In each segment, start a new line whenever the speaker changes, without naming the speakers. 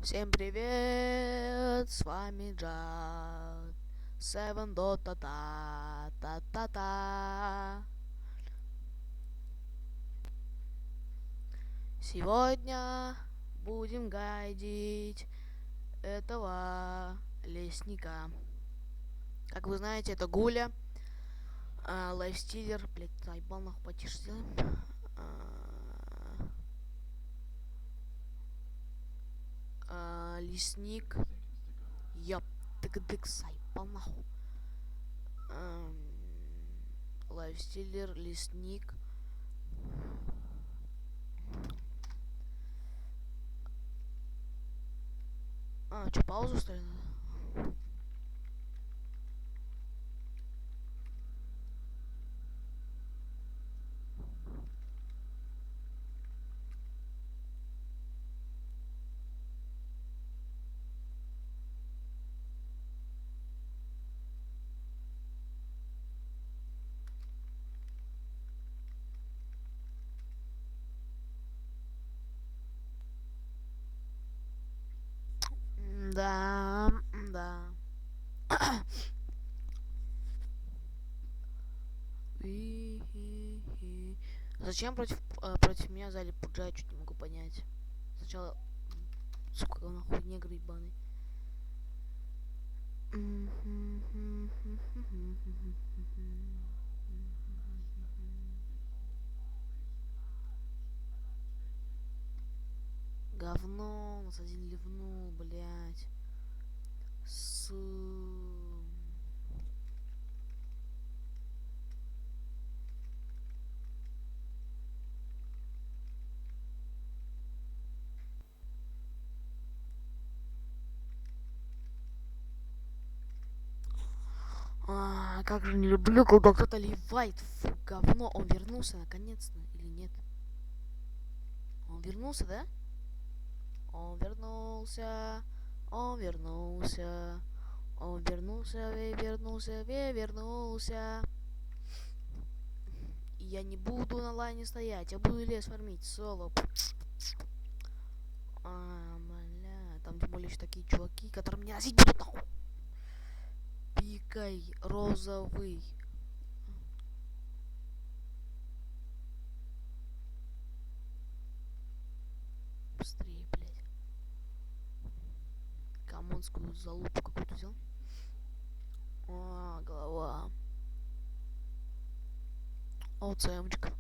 Всем привет, с вами Джад. Seven Dota та та та та. Сегодня будем гайдить этого лесника. Как вы знаете, это Гуля, лайфстилер. Блять, заебал нахуй, потише сделаем. Лесник. Ёп, тык-дык, заебал нахуй. Лайфстилер, лесник. Что, паузу что ли надо? Да, да. Зачем против меня взяли Пуджа, чуть не могу понять. Сначала, сука, нахуй негр ебаный. Говно, нас один ливнул, блять. Как же не люблю, когда кто-то ливает. Фу, говно. Он вернулся наконец-то или нет? Он вернулся, да? Он вернулся. Он вернулся. Он вернулся, вернулся, вернулся. И я не буду на лайне стоять, я буду лес фармить соло. Бля, там тем более еще такие чуваки, которые меня носить будут нахуй. Пикай, розовый. Быстрее, блядь. Камонскую залупу какую-то взял. Голова. ЦМчик.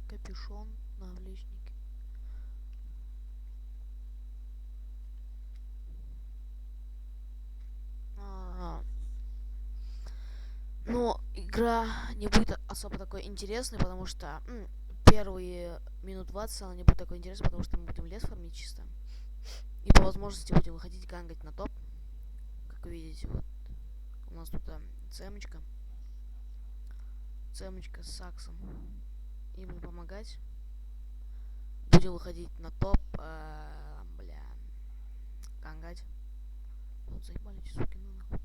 Капюшон, навлечники. Но игра не будет особо такой интересной, потому что первые минут 20 она не будет такой интересной, потому что мы будем лес фармить чисто. И по возможности будем выходить гангать на топ. Как вы видите, вот у нас тут цемочка. Цемочка с саксом. Им будем помогать. Будем выходить на топ. Бля. Гангать. Вот заебали эти суки, ну нахуй.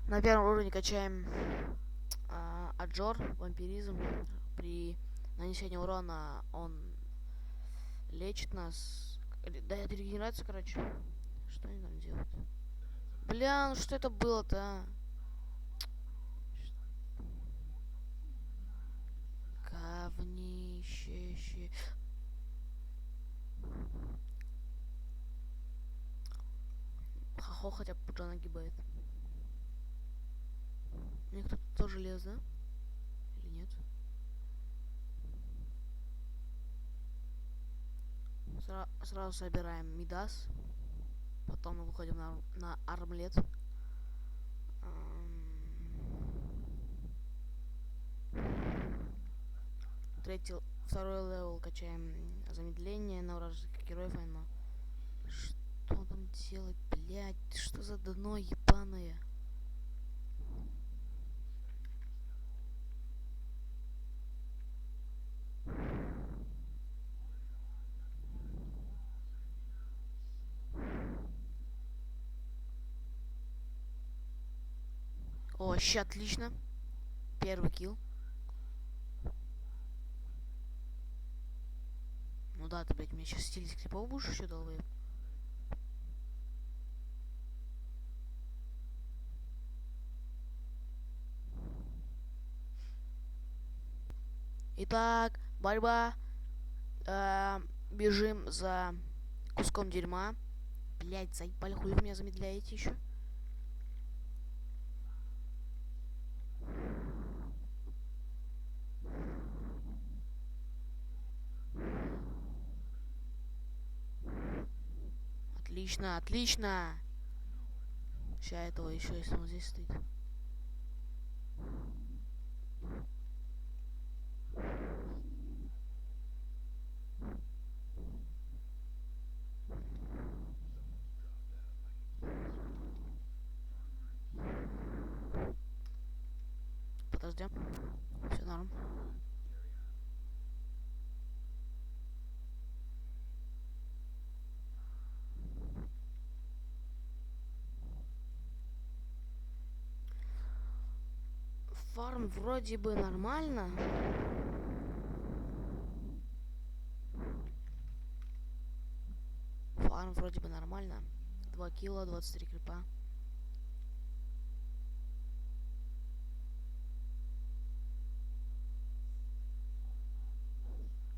На первом уровне качаем Аджор, вампиризм. При нанесении урона он лечит нас. Дает регенерацию, короче. Что они там делают? Бля, ну что это было-то, а? Говнище. Хахо хотя бы Пуджа нагибает. Мне кто-то тоже лез, да? Или нет? Сразу собираем Мидас. Потом мы выходим на армлет. Второй левел качаем замедление на вражеских героев, но что он там делает, блять? Что за дно ебаное? О, ща, отлично. Первый килл. Ну да, ты, блядь, мне сейчас стилить крипов будешь еще долбоеб? Итак, борьба. Бежим за куском дерьма. Блять, заебали, хуй вы меня замедляете еще? Отлично, отлично. Сейчас этого еще, если он здесь стоит. Подожди. Все норм. Фарм вроде бы нормально. Фарм вроде бы нормально. 2 кило, 23 крипа.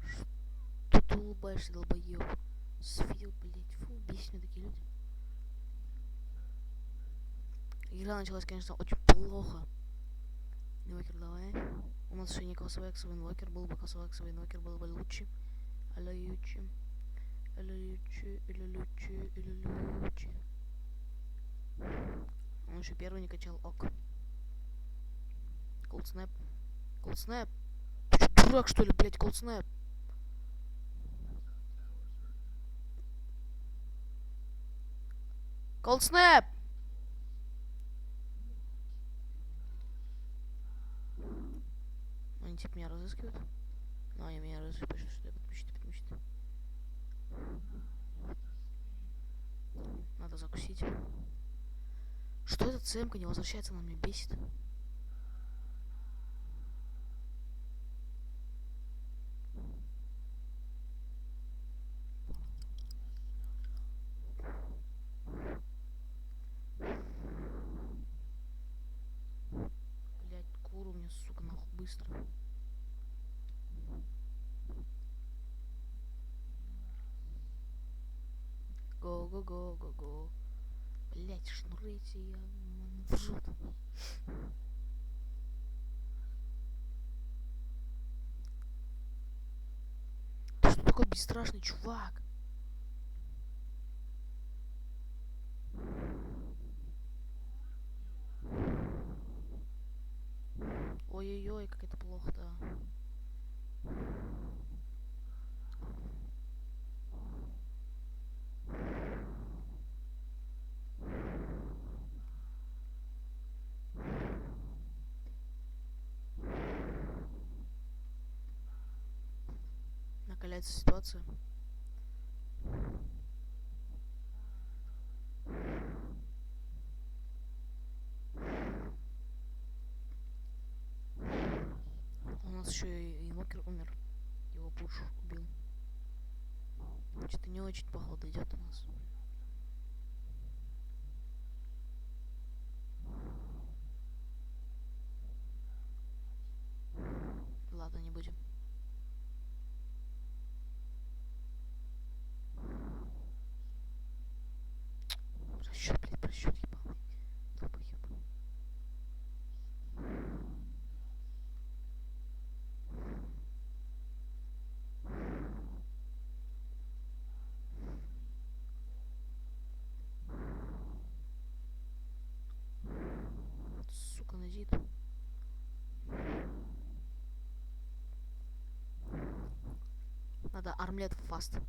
Что ты улыбаешься, долбоёб? Сфил, блять, фу, бесит меня такие люди. Игра началась, конечно, очень плохо. Инвокер, давай. У нас еще не косовый эксовый инвокер. Был бы косовый эксовый инвокер, было бы лучше. Алло, ючи. Алло, ючи, алло, лючи, алло, лючи. Он еще первый не качал, ок. Колдснэп. Колдснэп. Ты что, дурак, что ли, блять, колдснэп? Колдснэп! Они типа меня разыскивают. Ну, они меня разыскивают, что я подпущу. Надо закусить. Что эта цемка не возвращается, она меня бесит. Блять, куру мне, сука, нахуй, быстро. Го-го-го-го-го. Блять, шнурайте, я в жопу. Ты что такой бесстрашный чувак? Ой-ой-ой, как это плохо-то. Накаляется ситуация. У нас еще и инвокер умер. Его пуш убил. Что-то не очень походу идет у нас. Ладно, не будем. Просчет, блядь, просчет ебаный. Долбоёб. Сука, назид. Надо армлет фаст.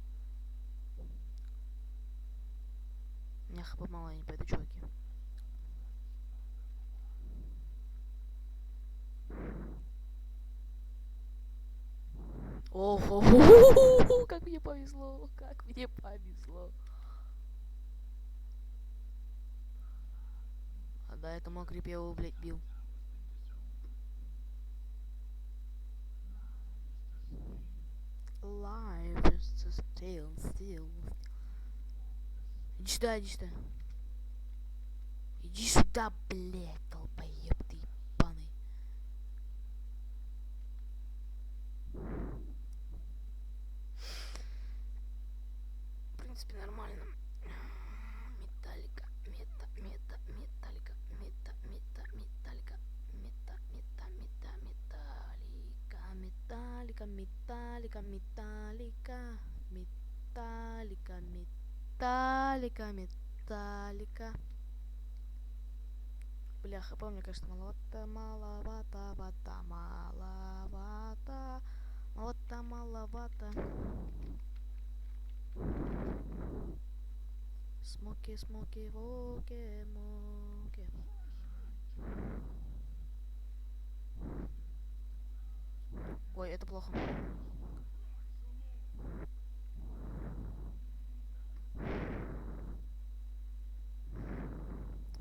У меня хп мало, я не пойду, чуваки. Охо, как мне повезло, как мне повезло. А до этого крип я его, блядь, бил. Иди сюда, иди сюда. Иди сюда, блядь, долбоеб ты ебаный. В принципе, нормально. Металлика, металлика, металлика, металлика, металлика, металлика, металлика, металлика. Бля, хп мне, конечно, маловато, маловато, вата, маловато, маловато, маловато. Смоки, смоки, воки, моки. Ой, это плохо.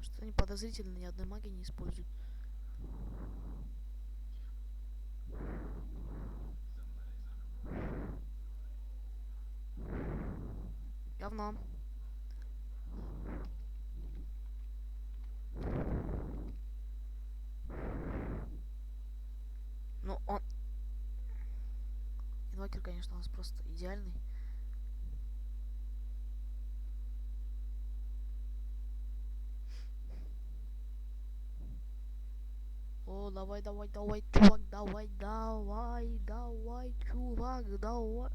Что-то они подозрительно ни одной магии не используют. Говно. Ну, он... Инвокер, конечно, у нас просто идеальный. О, давай, давай, давай, чувак, давай, давай, давай, чувак, давай.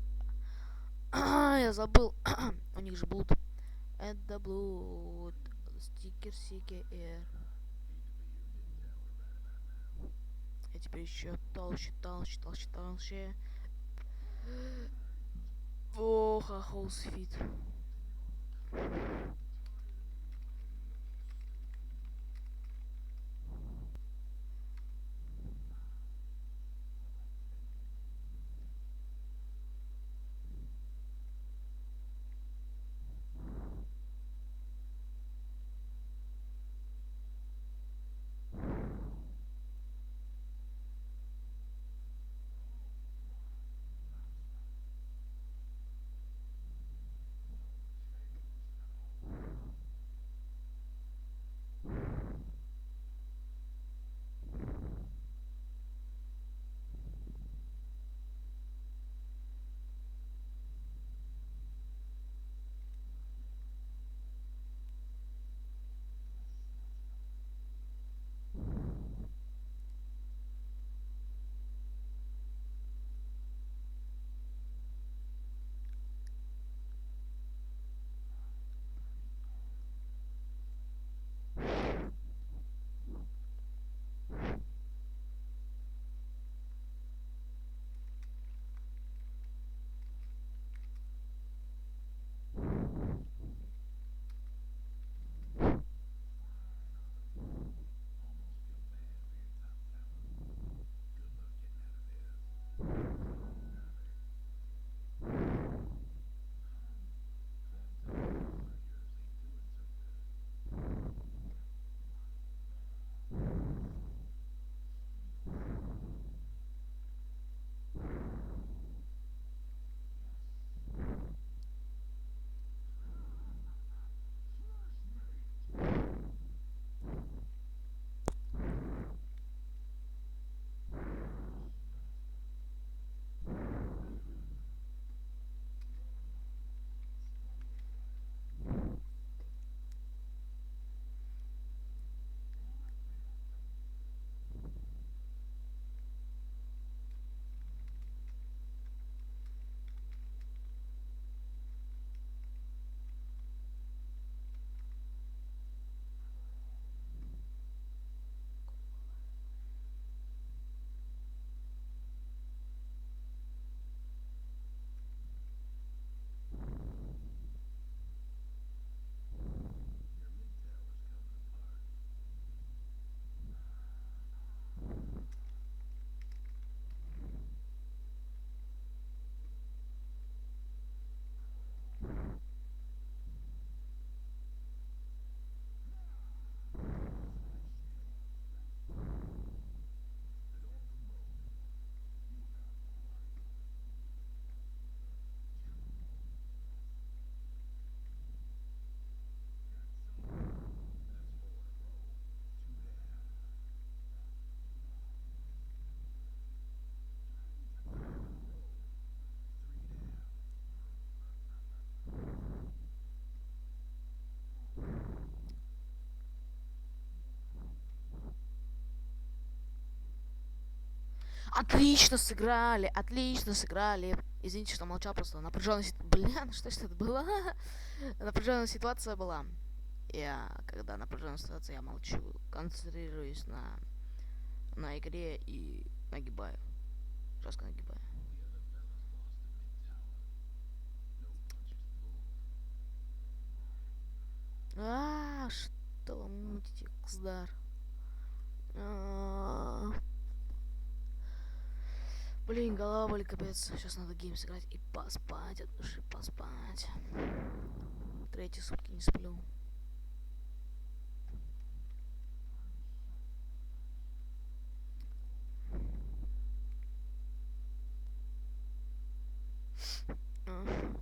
Я забыл. У них же блуд. Это блуд. Стикер CKR. Я теперь еще толще, толще, толще, толще. Ох, холсфит. Отлично сыграли, отлично сыграли. Извините, что молчал, просто напряженная ситуация. Блин, что ж это было? Напряженная ситуация была. Когда напряженная ситуация, я молчу, концентрируюсь на игре и нагибаю. Жестко нагибаю. Что вы мутите, Кздар? А, Блин, голова болит, капец. Сейчас надо гейм сыграть и поспать от души, поспать. Третьи сутки не сплю. А.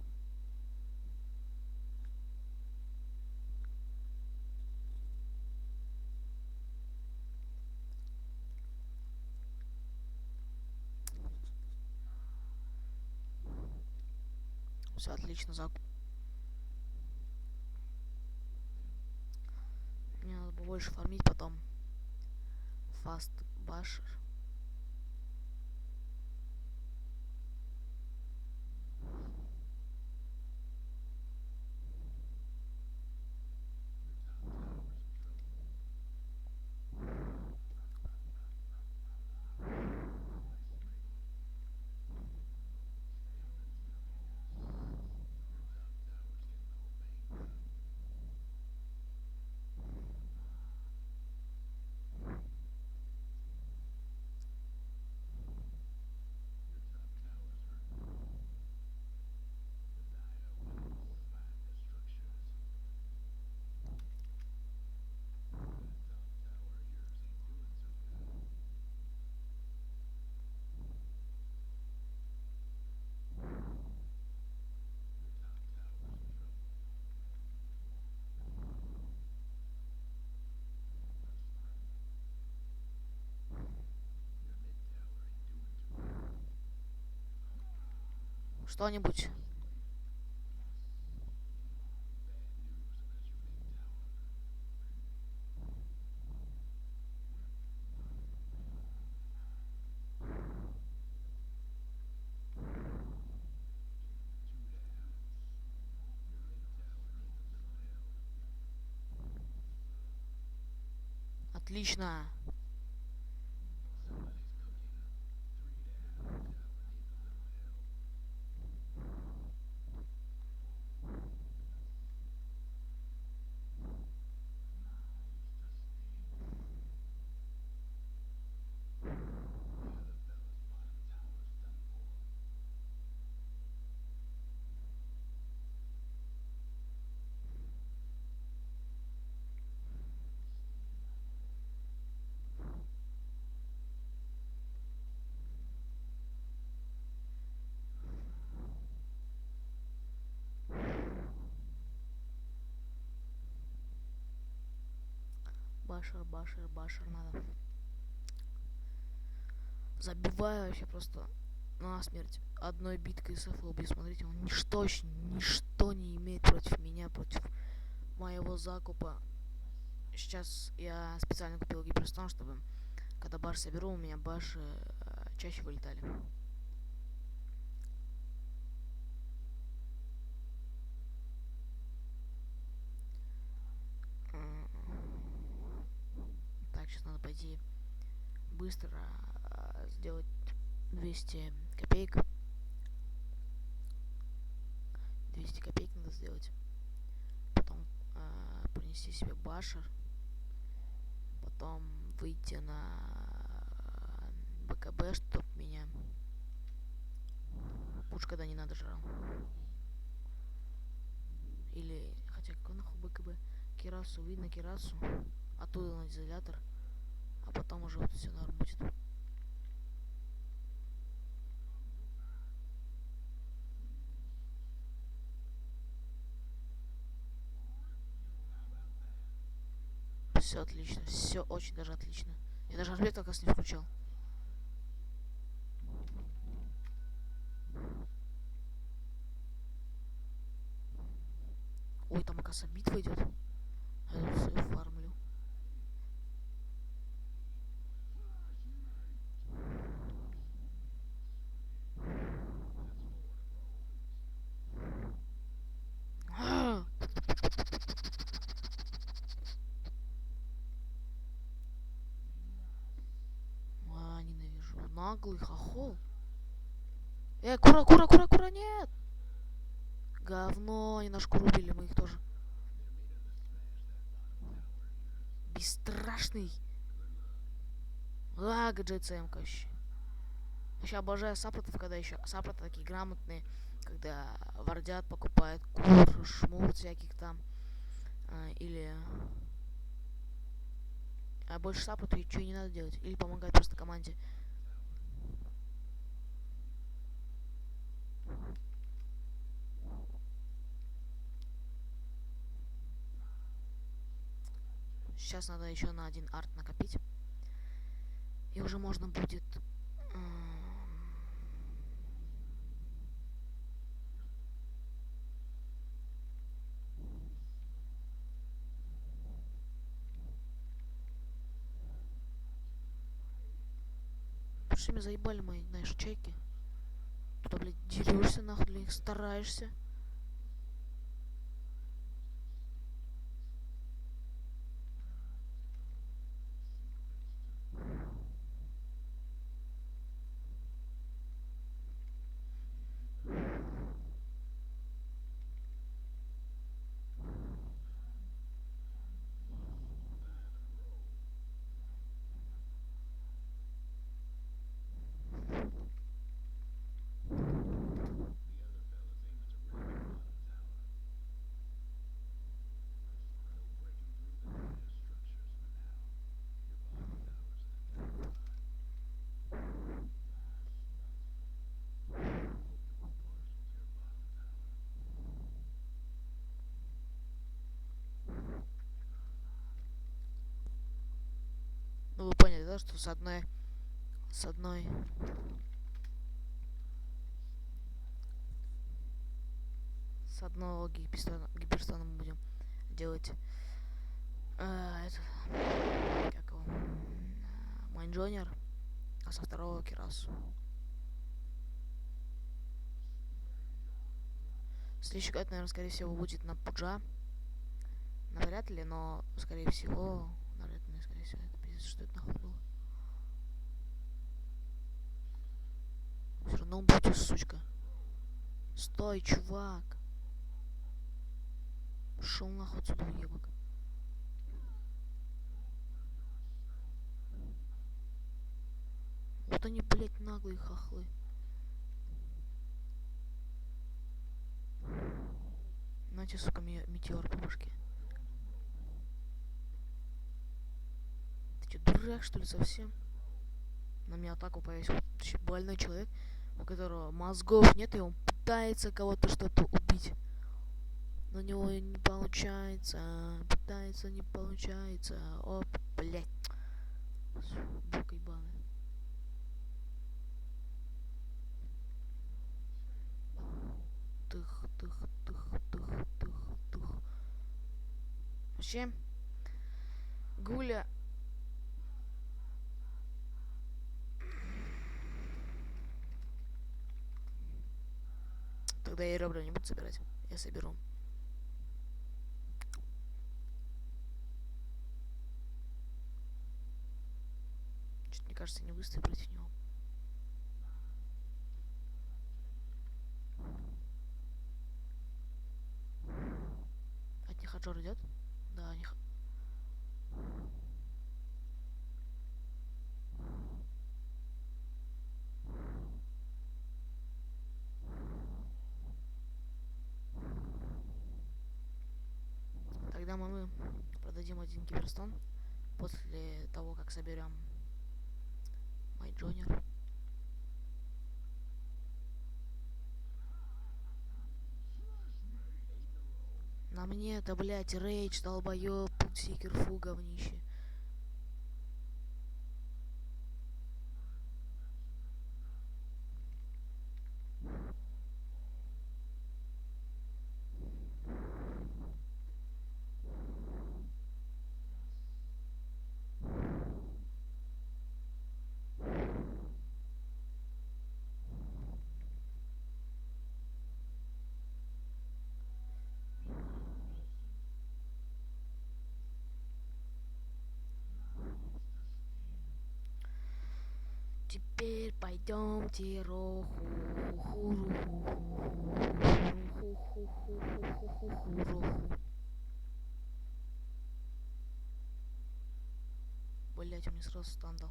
Все отлично, закуп. Мне надо побольше фармить потом. Фаст башер. Что-нибудь. Отлично. Башер, башер, башер надо. Забиваю вообще просто насмерть одной биткой СФ убью. Смотрите, он ничто не имеет против меня, против моего закупа. Сейчас я специально купил гиперстон, чтобы когда баш соберу, у меня баши чаще вылетали. Так, сейчас надо пойти быстро сделать 200 копеек. 200 копеек надо сделать. Потом принести себе башер. Потом выйти на БКБ, чтоб меня пуш когда не надо жрал. Или, хотя какой нахуй БКБ? Кирасу, видно Кирасу. Оттуда на изолятор. А потом уже вот все норм будет. Все отлично, все очень даже отлично. Я даже арбит как раз не включал. Ой, там оказывается битва идет. Я тут все фармлю. Наглый хохол. Кура, кура, кура, кура, нет! Говно, они наш куру убили, мы их тоже. Бесстрашный. Гаджет ЦМК вообще. Вообще обожаю саппортов, когда еще саппорты такие грамотные, когда вардят, покупают кур, шмур всяких там. Или больше саппорту ничего не надо делать. Или помогать просто команде. Сейчас надо еще на один арт накопить. И уже можно будет... Что меня заебали мои, знаешь, чайки. Туда, блядь, дерешься нахуй для них, стараешься. Ну вы поняли, да, что с одной с одного гиперстона мы будем делать это, как его, майнджонер, а со второго Кирасу. Следующий гайд, наверное, скорее всего, будет на Пуджа. Навряд ли, но, скорее всего, наверное, скорее всего, это пиздец, что это нахуй было. Все равно будете, сучка. Стой, чувак. Шел нахуй отсюда, уебок. Вот они, блядь, наглые хохлы. Нате, сука, метеор по башке. Ты че, дурак, что ли, совсем? На меня атаку повесил больной человек, у которого мозгов нет, и он пытается кого-то что-то убить. Но у него не получается. Пытается, не получается. Оп, блядь. Бука ебаная. Тых, тых, тых, тых, тых, тых. Вообще, Гуля... Тогда я ребра не буду собирать. Я соберу. Что-то, мне кажется, не выстою против него. От них Хаджор идет? Да, них... Тогда мы продадим один киберстон после того, как соберем майджонер. На мне это, блядь, рейдж, долбоёб, путсикер, фу, говнище. Теперь пойдемте роху. Блять, у меня сразу стан дал.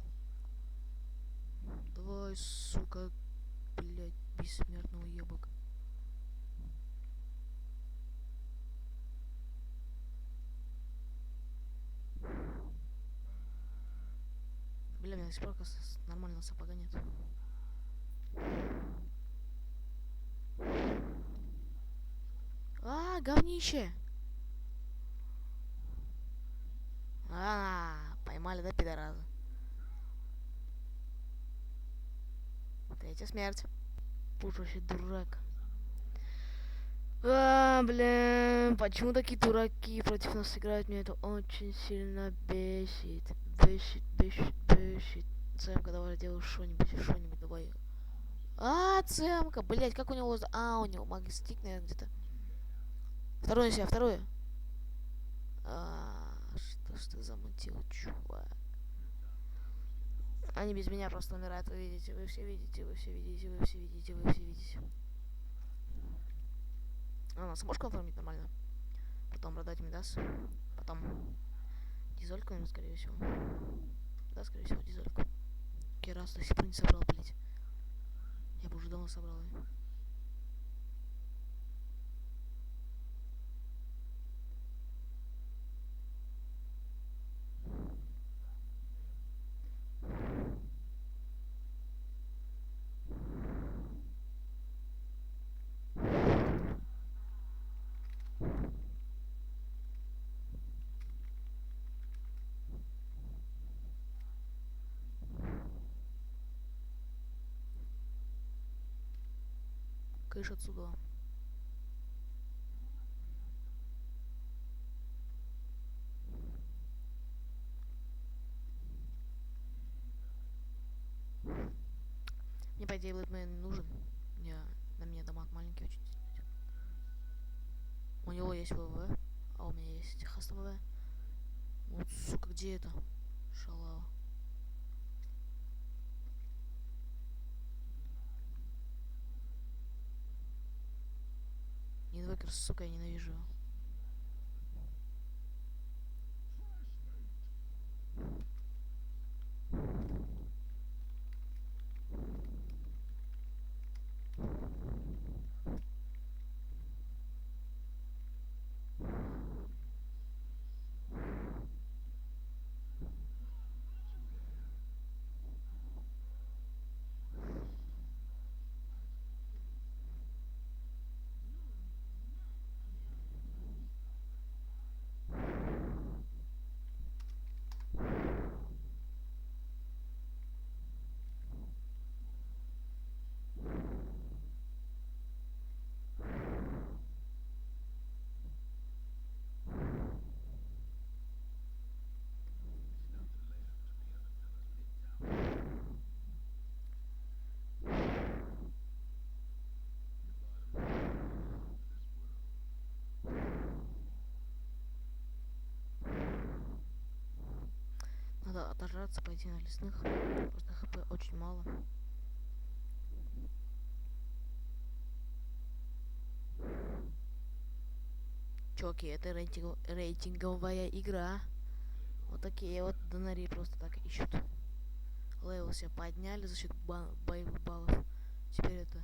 Давай, сука, блять, бессмертного ебок. Бля, у меня до сих пор нормального сапога нет. А, говнище! Поймали, да, пидораза? Третья смерть. Пуш вообще дурак. Блин, почему такие дураки против нас играют? Меня это очень сильно бесит. Бесит. Цемка, давай делай что-нибудь, давай. Цемка, блять, как у него... у него магистик, наверное, где-то. Второе на себя, второе. Что ж ты замутил, чувак? Они без меня просто умирают, вы видите, вы все видите. Нас сможешь оформить нормально? Потом продать Мидас. Потом дизольку, наверное, скорее всего. Да, скорее всего, дизольку. Керас до сих пор не собрал, блять. Я бы уже давно собрал ее. Кыш отсюда. Мне, по идее, Блэдмен нужен. На меня дамаг маленький очень. У него есть ВВ, а у меня есть хаст ВВ. Вот, сука, где это? Шалава. Инвокер, сука, я ненавижу его. Надо отожраться, пойти на лесных. Просто хп очень мало. Чуваки, это рейтинговая игра. Вот такие вот донари просто так ищут. Левел себе подняли за счет боевых баллов. Теперь это...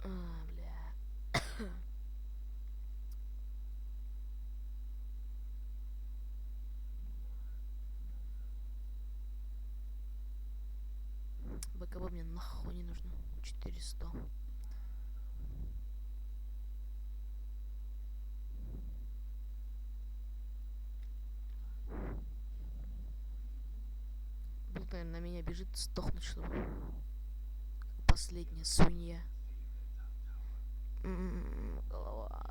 бля. БКБ мне нахуй не нужно. 400. Тут, наверное, на меня бежит сдохнуть, чтобы... Последняя свинья. Голова.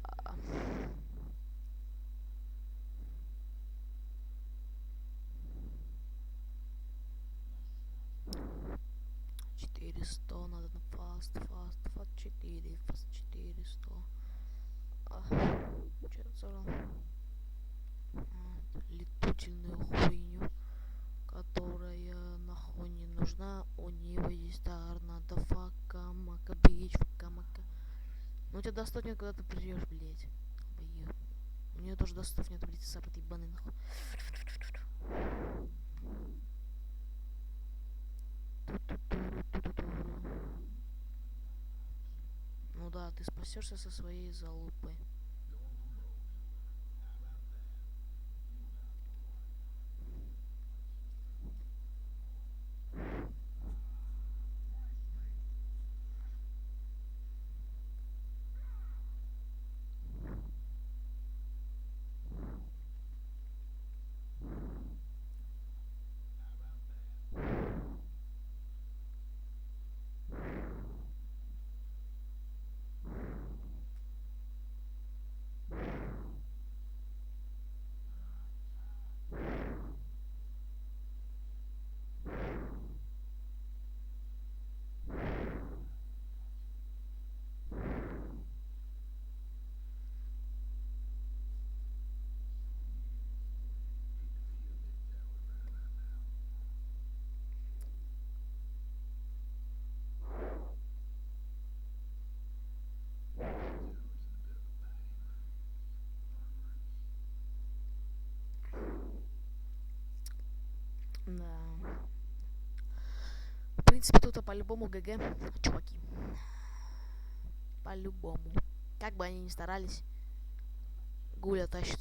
400, надо на фаст 4, фаст 400. Че я забрал? Летучильную хуйню, которая нахуй не нужна, у него есть торнадо, фака, мака, бич, фака, мака. Ну у тебя достать нет, когда ты придешь, блять. У нее тоже достов нет, блять, сапот ебаный нахуй. Ну да, ты спасешься со своей залупой. Да. В принципе, тут по-любому ГГ, чуваки. По-любому. Как бы они ни старались, Гуля тащит.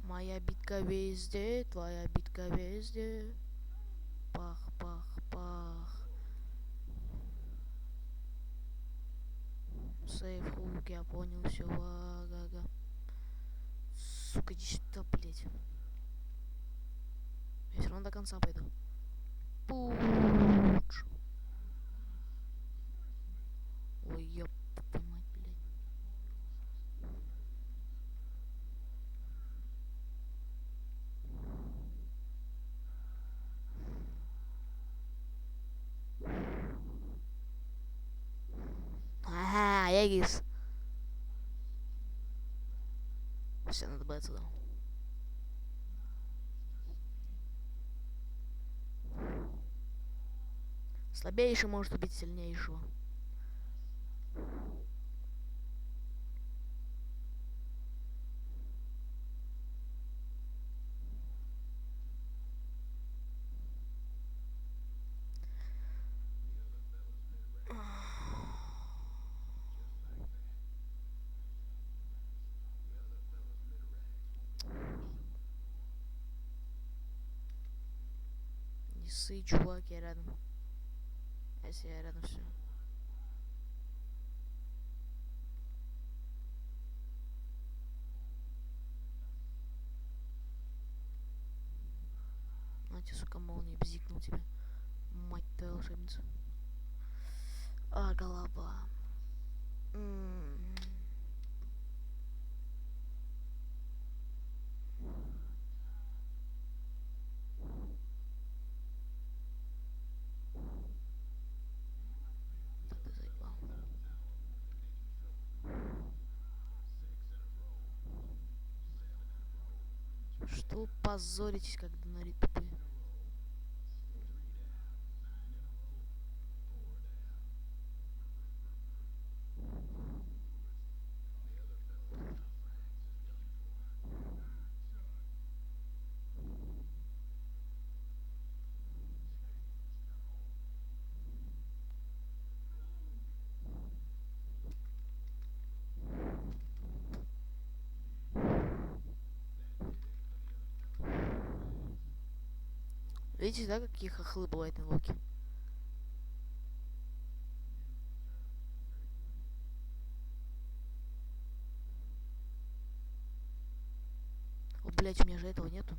Моя битка везде, твоя битка везде. Пах, пах, пах. Сейф хук, я понял, все, ага. Сука, иди сюда, блять. Я все равно до конца пойду. Пуч. Ой, ёб твою мать, блядь. Ага, Эгис. Все, надо бы отсюда. Слабейший может убить сильнейшего. Не ссы, чувак, я рядом. Если я рядом, все. На тебе, сука, молния бзикнул тебя. Мать твою волшебницу. А, голова. Да ты заебал. Что вы позоритесь, как донари тупые? Видите, да, какие хохлы бывают на локе? О, блять, у меня же этого нету.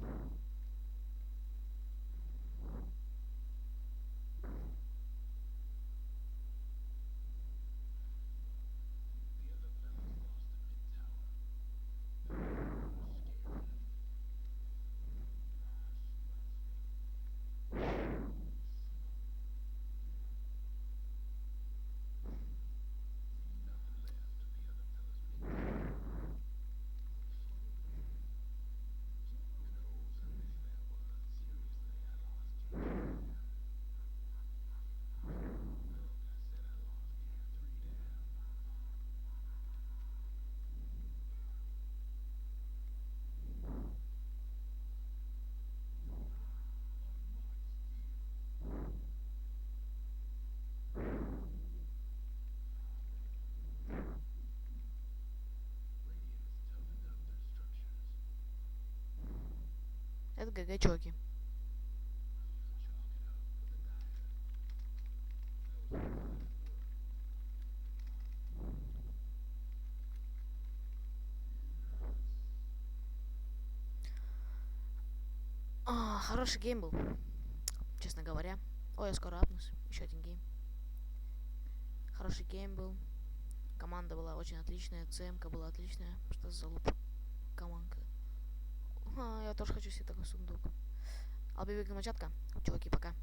Привет, ГГ Чоки. Хороший гейм был, честно говоря. Ой, я скоро апнусь. Еще один гейм. Хороший гейм был. Команда была очень отличная. ЦМК была отличная. Что за луп? Команда. Я тоже хочу себе такой сундук. Албибик на чатка. Чуваки, пока.